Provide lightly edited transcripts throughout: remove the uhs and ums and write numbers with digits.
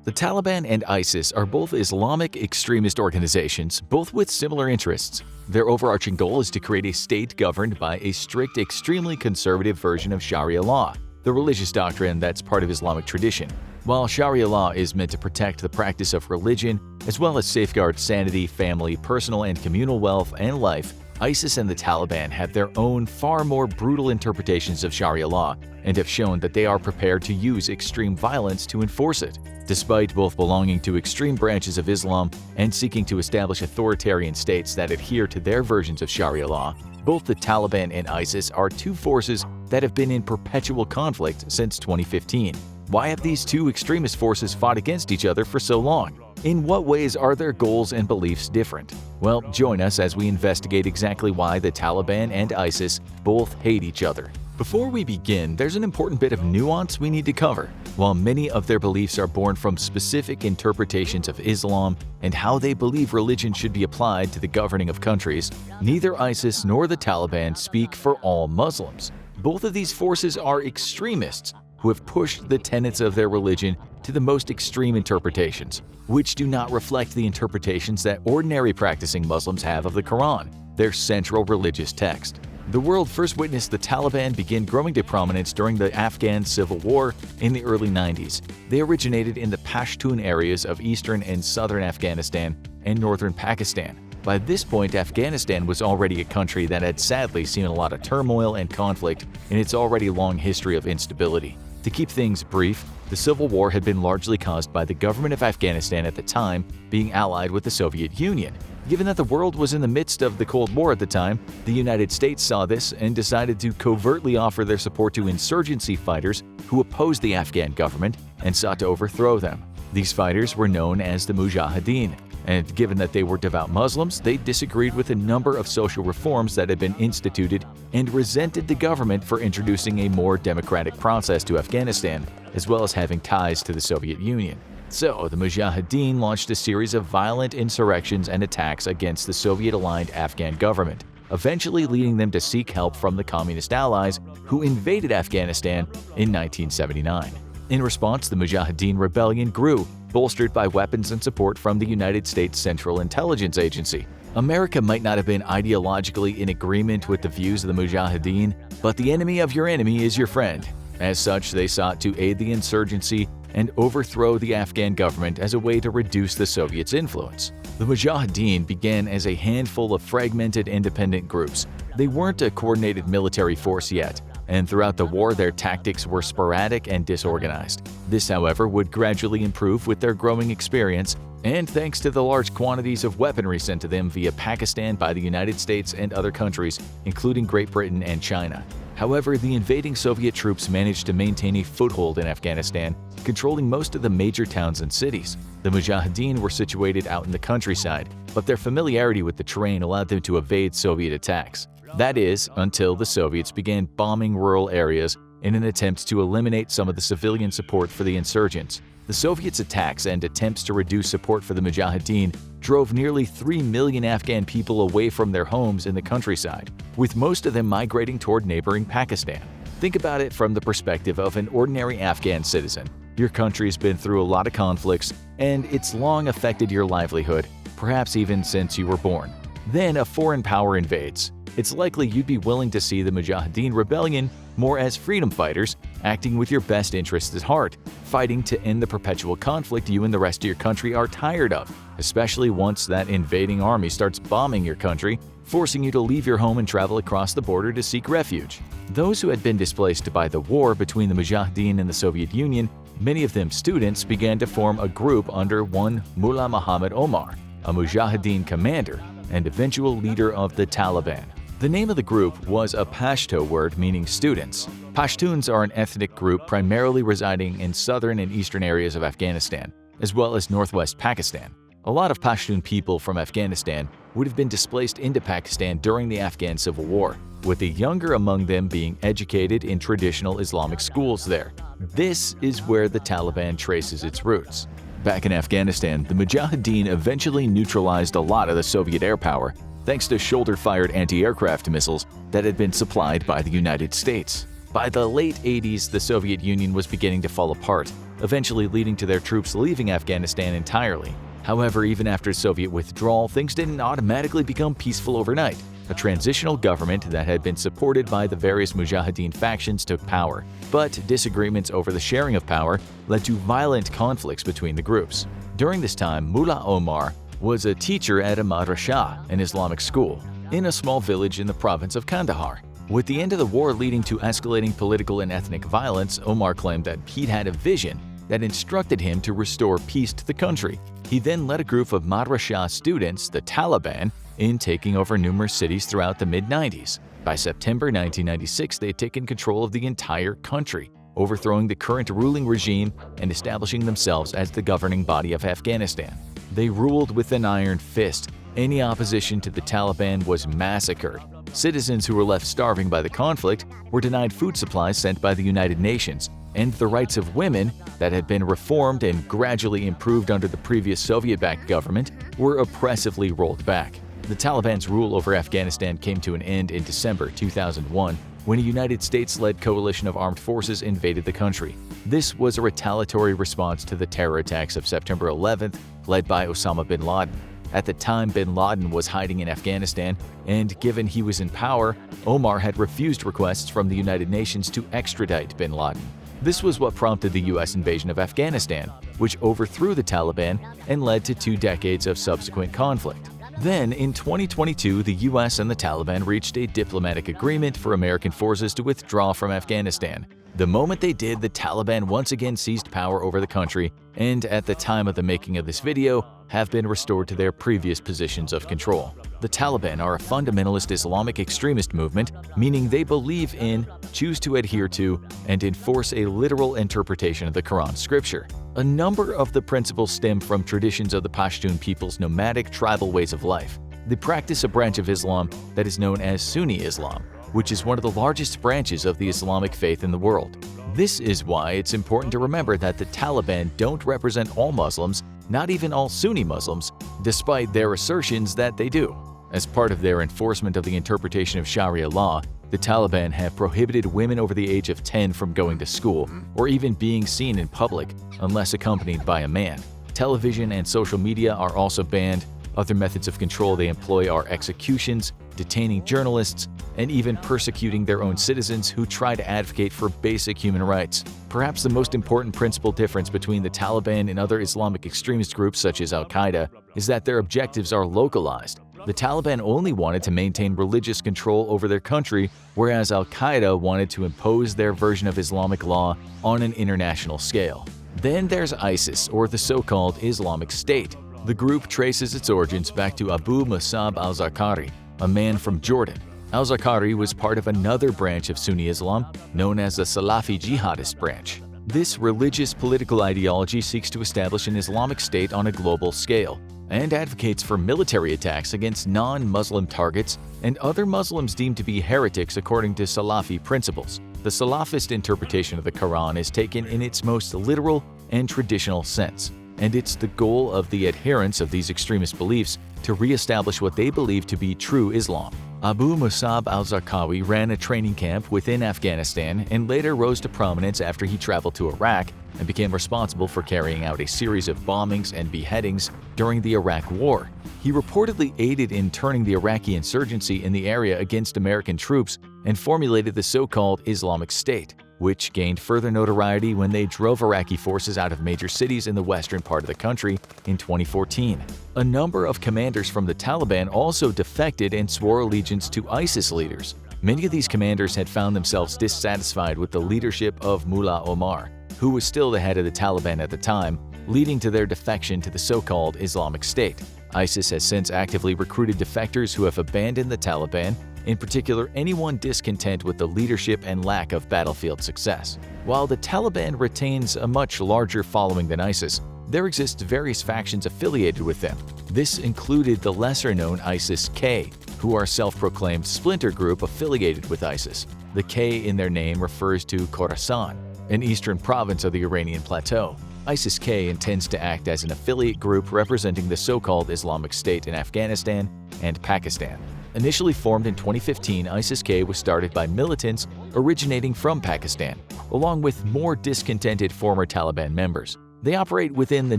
The Taliban and ISIS are both Islamic extremist organizations, both with similar interests. Their overarching goal is to create a state governed by a strict, extremely conservative version of Sharia law, the religious doctrine that's part of Islamic tradition. While Sharia law is meant to protect the practice of religion, as well as safeguard sanity, family, personal and communal wealth, and life, ISIS and the Taliban have their own, far more brutal interpretations of Sharia law and have shown that they are prepared to use extreme violence to enforce it. Despite both belonging to extreme branches of Islam and seeking to establish authoritarian states that adhere to their versions of Sharia law, both the Taliban and ISIS are two forces that have been in perpetual conflict since 2015. Why have these two extremist forces fought against each other for so long? In what ways are their goals and beliefs different? Well, join us as we investigate exactly why the Taliban and ISIS both hate each other. Before we begin, there's an important bit of nuance we need to cover. While many of their beliefs are born from specific interpretations of Islam and how they believe religion should be applied to the governing of countries, neither ISIS nor the Taliban speak for all Muslims. Both of these forces are extremists who have pushed the tenets of their religion to the most extreme interpretations, which do not reflect the interpretations that ordinary practicing Muslims have of the Quran, their central religious text. The world first witnessed the Taliban begin growing to prominence during the Afghan Civil War in the early 90s. They originated in the Pashtun areas of eastern and southern Afghanistan and northern Pakistan. By this point, Afghanistan was already a country that had sadly seen a lot of turmoil and conflict in its already long history of instability. To keep things brief, the Civil War had been largely caused by the government of Afghanistan at the time being allied with the Soviet Union. Given that the world was in the midst of the Cold War at the time, the United States saw this and decided to covertly offer their support to insurgency fighters who opposed the Afghan government and sought to overthrow them. These fighters were known as the Mujahideen, and given that they were devout Muslims, they disagreed with a number of social reforms that had been instituted and resented the government for introducing a more democratic process to Afghanistan, as well as having ties to the Soviet Union. So, the Mujahideen launched a series of violent insurrections and attacks against the Soviet-aligned Afghan government, eventually leading them to seek help from the Communist allies who invaded Afghanistan in 1979. In response, the Mujahideen rebellion grew, bolstered by weapons and support from the United States Central Intelligence Agency. America might not have been ideologically in agreement with the views of the Mujahideen, but the enemy of your enemy is your friend. As such, they sought to aid the insurgency and overthrow the Afghan government as a way to reduce the Soviets' influence. The Mujahideen began as a handful of fragmented independent groups. They weren't a coordinated military force yet, and throughout the war their tactics were sporadic and disorganized. This, however, would gradually improve with their growing experience and thanks to the large quantities of weaponry sent to them via Pakistan by the United States and other countries, including Great Britain and China. However, the invading Soviet troops managed to maintain a foothold in Afghanistan, controlling most of the major towns and cities. The Mujahideen were situated out in the countryside, but their familiarity with the terrain allowed them to evade Soviet attacks. That is, until the Soviets began bombing rural areas in an attempt to eliminate some of the civilian support for the insurgents. The Soviets' attacks and attempts to reduce support for the Mujahideen drove nearly 3 million Afghan people away from their homes in the countryside, with most of them migrating toward neighboring Pakistan. Think about it from the perspective of an ordinary Afghan citizen. Your country's been through a lot of conflicts, and it's long affected your livelihood, perhaps even since you were born. Then a foreign power invades. It's likely you'd be willing to see the Mujahideen rebellion more as freedom fighters, acting with your best interests at heart, fighting to end the perpetual conflict you and the rest of your country are tired of, especially once that invading army starts bombing your country, forcing you to leave your home and travel across the border to seek refuge. Those who had been displaced by the war between the Mujahideen and the Soviet Union, many of them students, began to form a group under one Mullah Muhammad Omar, a Mujahideen commander and eventual leader of the Taliban. The name of the group was a Pashto word meaning students. Pashtuns are an ethnic group primarily residing in southern and eastern areas of Afghanistan, as well as northwest Pakistan. A lot of Pashtun people from Afghanistan would have been displaced into Pakistan during the Afghan Civil War, with the younger among them being educated in traditional Islamic schools there. This is where the Taliban traces its roots. Back in Afghanistan, the Mujahideen eventually neutralized a lot of the Soviet air power, thanks to shoulder-fired anti-aircraft missiles that had been supplied by the United States. By the late 80s, the Soviet Union was beginning to fall apart, eventually leading to their troops leaving Afghanistan entirely. However, even after Soviet withdrawal, things didn't automatically become peaceful overnight. A transitional government that had been supported by the various Mujahideen factions took power, but disagreements over the sharing of power led to violent conflicts between the groups. During this time, Mullah Omar was a teacher at a madrasa, an Islamic school, in a small village in the province of Kandahar. With the end of the war leading to escalating political and ethnic violence, Omar claimed that he'd had a vision that instructed him to restore peace to the country. He then led a group of madrasa students, the Taliban, in taking over numerous cities throughout the mid-90s. By September 1996, they had taken control of the entire country, overthrowing the current ruling regime and establishing themselves as the governing body of Afghanistan. They ruled with an iron fist. Any opposition to the Taliban was massacred. Citizens who were left starving by the conflict were denied food supplies sent by the United Nations, and the rights of women that had been reformed and gradually improved under the previous Soviet-backed government were oppressively rolled back. The Taliban's rule over Afghanistan came to an end in December 2001 when a United States-led coalition of armed forces invaded the country. This was a retaliatory response to the terror attacks of September 11th, led by Osama bin Laden. At the time, bin Laden was hiding in Afghanistan, and given he was in power, Omar had refused requests from the United Nations to extradite bin Laden. This was what prompted the U.S. invasion of Afghanistan, which overthrew the Taliban and led to 2 decades of subsequent conflict. Then, in 2022, the U.S. and the Taliban reached a diplomatic agreement for American forces to withdraw from Afghanistan. The moment they did, the Taliban once again seized power over the country, and at the time of the making of this video, have been restored to their previous positions of control. The Taliban are a fundamentalist Islamic extremist movement, meaning they believe in, choose to adhere to, and enforce a literal interpretation of the Quran scripture. A number of the principles stem from traditions of the Pashtun people's nomadic tribal ways of life. They practice a branch of Islam that is known as Sunni Islam, which is one of the largest branches of the Islamic faith in the world. This is why it's important to remember that the Taliban don't represent all Muslims, not even all Sunni Muslims, despite their assertions that they do. As part of their enforcement of the interpretation of Sharia law, the Taliban have prohibited women over the age of 10 from going to school or even being seen in public unless accompanied by a man. Television and social media are also banned. Other methods of control they employ are executions, detaining journalists, and even persecuting their own citizens who try to advocate for basic human rights. Perhaps the most important principal difference between the Taliban and other Islamic extremist groups such as Al-Qaeda is that their objectives are localized. The Taliban only wanted to maintain religious control over their country, whereas Al-Qaeda wanted to impose their version of Islamic law on an international scale. Then there's ISIS, or the so-called Islamic State. The group traces its origins back to Abu Musab al-Zarqawi, a man from Jordan. Al-Zarqawi was part of another branch of Sunni Islam known as the Salafi jihadist branch. This religious political ideology seeks to establish an Islamic State on a global scale and advocates for military attacks against non-Muslim targets and other Muslims deemed to be heretics according to Salafi principles. The Salafist interpretation of the Quran is taken in its most literal and traditional sense, and it's the goal of the adherents of these extremist beliefs to re-establish what they believe to be true Islam. Abu Musab al-Zarqawi ran a training camp within Afghanistan and later rose to prominence after he traveled to Iraq and became responsible for carrying out a series of bombings and beheadings during the Iraq War. He reportedly aided in turning the Iraqi insurgency in the area against American troops and formulated the so-called Islamic State, which gained further notoriety when they drove Iraqi forces out of major cities in the western part of the country in 2014. A number of commanders from the Taliban also defected and swore allegiance to ISIS leaders. Many of these commanders had found themselves dissatisfied with the leadership of Mullah Omar, who was still the head of the Taliban at the time, leading to their defection to the so-called Islamic State. ISIS has since actively recruited defectors who have abandoned the Taliban, in particular anyone discontent with the leadership and lack of battlefield success. While the Taliban retains a much larger following than ISIS, there exist various factions affiliated with them. This included the lesser-known ISIS-K, who are a self-proclaimed splinter group affiliated with ISIS. The K in their name refers to Khorasan, an eastern province of the Iranian plateau. ISIS-K intends to act as an affiliate group representing the so-called Islamic State in Afghanistan and Pakistan. Initially formed in 2015, ISIS-K was started by militants originating from Pakistan, along with more discontented former Taliban members. They operate within the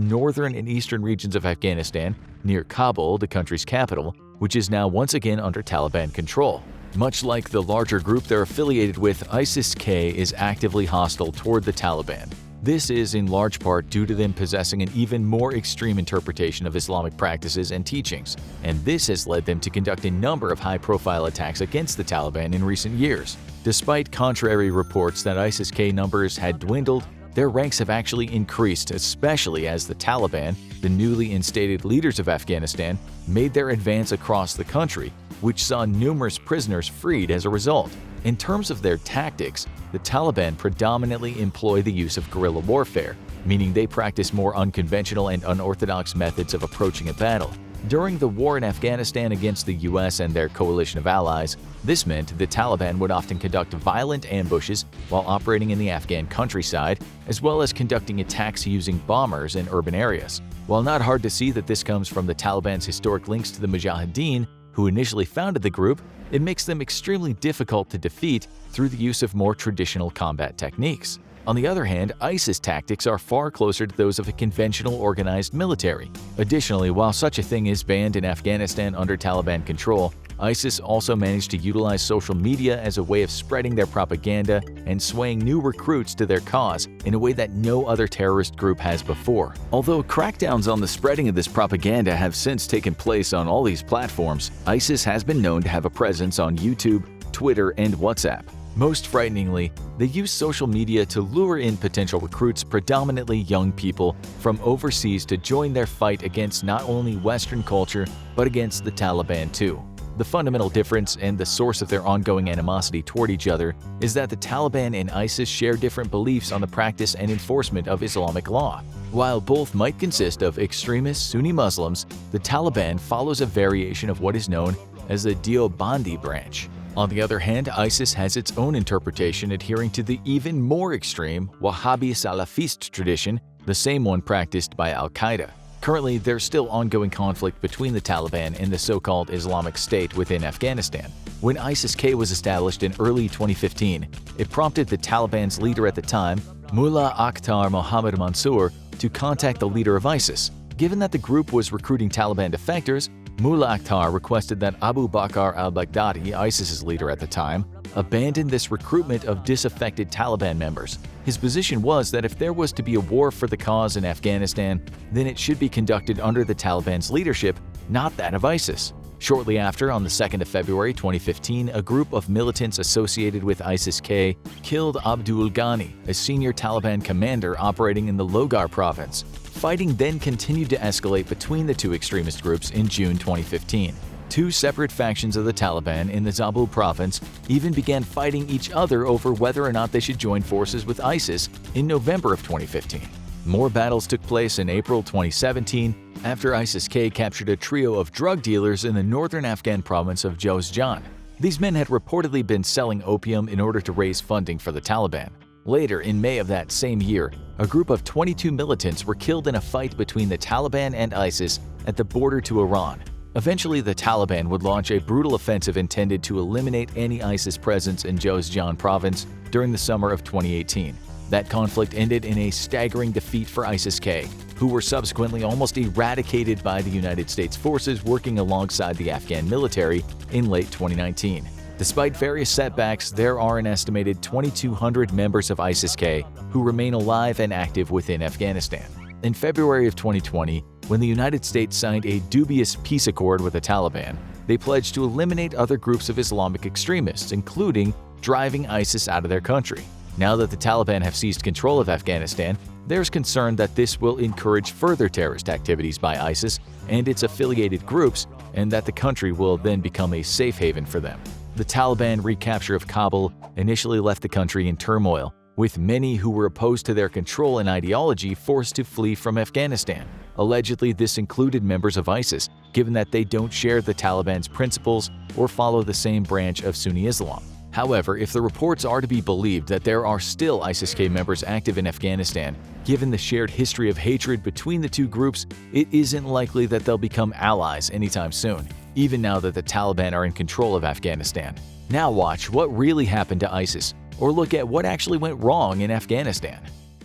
northern and eastern regions of Afghanistan, near Kabul, the country's capital, which is now once again under Taliban control. Much like the larger group they're affiliated with, ISIS-K is actively hostile toward the Taliban. This is in large part due to them possessing an even more extreme interpretation of Islamic practices and teachings, and this has led them to conduct a number of high-profile attacks against the Taliban in recent years. Despite contrary reports that ISIS-K numbers had dwindled, their ranks have actually increased, especially as the Taliban, the newly instated leaders of Afghanistan, made their advance across the country, which saw numerous prisoners freed as a result. In terms of their tactics, the Taliban predominantly employ the use of guerrilla warfare, meaning they practice more unconventional and unorthodox methods of approaching a battle. During the war in Afghanistan against the US and their coalition of allies, this meant the Taliban would often conduct violent ambushes while operating in the Afghan countryside, as well as conducting attacks using bombers in urban areas. While not hard to see that this comes from the Taliban's historic links to the Mujahideen, who initially founded the group, it makes them extremely difficult to defeat through the use of more traditional combat techniques. On the other hand, ISIS tactics are far closer to those of a conventional organized military. Additionally, while such a thing is banned in Afghanistan under Taliban control, ISIS also managed to utilize social media as a way of spreading their propaganda and swaying new recruits to their cause in a way that no other terrorist group has before. Although crackdowns on the spreading of this propaganda have since taken place on all these platforms, ISIS has been known to have a presence on YouTube, Twitter, and WhatsApp. Most frighteningly, they use social media to lure in potential recruits, predominantly young people, from overseas to join their fight against not only Western culture, but against the Taliban too. The fundamental difference and the source of their ongoing animosity toward each other is that the Taliban and ISIS share different beliefs on the practice and enforcement of Islamic law. While both might consist of extremist Sunni Muslims, the Taliban follows a variation of what is known as the Deobandi branch. On the other hand, ISIS has its own interpretation adhering to the even more extreme Wahhabi Salafist tradition, the same one practiced by al-Qaeda. Currently, there's still ongoing conflict between the Taliban and the so-called Islamic State within Afghanistan. When ISIS-K was established in early 2015, it prompted the Taliban's leader at the time, Mullah Akhtar Mohammad Mansour, to contact the leader of ISIS. Given that the group was recruiting Taliban defectors, Mullah Akhtar requested that Abu Bakr al-Baghdadi, ISIS's leader at the time, abandon this recruitment of disaffected Taliban members. His position was that if there was to be a war for the cause in Afghanistan, then it should be conducted under the Taliban's leadership, not that of ISIS. Shortly after, on the 2nd of February 2015, a group of militants associated with ISIS-K killed Abdul Ghani, a senior Taliban commander operating in the Logar province. Fighting then continued to escalate between the two extremist groups in June 2015. Two separate factions of the Taliban in the Zabul province even began fighting each other over whether or not they should join forces with ISIS in November of 2015. More battles took place in April 2017 after ISIS-K captured a trio of drug dealers in the northern Afghan province of Jowzjan. These men had reportedly been selling opium in order to raise funding for the Taliban. Later, in May of that same year, a group of 22 militants were killed in a fight between the Taliban and ISIS at the border to Iran. Eventually, the Taliban would launch a brutal offensive intended to eliminate any ISIS presence in Jowzjan province during the summer of 2018. That conflict ended in a staggering defeat for ISIS-K, who were subsequently almost eradicated by the United States forces working alongside the Afghan military in late 2019. Despite various setbacks, there are an estimated 2,200 members of ISIS-K who remain alive and active within Afghanistan. In February of 2020, when the United States signed a dubious peace accord with the Taliban, they pledged to eliminate other groups of Islamic extremists, including driving ISIS out of their country. Now that the Taliban have seized control of Afghanistan, there's concern that this will encourage further terrorist activities by ISIS and its affiliated groups, and that the country will then become a safe haven for them. The Taliban recapture of Kabul initially left the country in turmoil, with many who were opposed to their control and ideology forced to flee from Afghanistan. Allegedly, this included members of ISIS, given that they don't share the Taliban's principles or follow the same branch of Sunni Islam. However, if the reports are to be believed that there are still ISIS-K members active in Afghanistan, given the shared history of hatred between the two groups, it isn't likely that they'll become allies anytime soon. even now that the Taliban are in control of Afghanistan. Now watch what really happened to ISIS, or look at what actually went wrong in Afghanistan.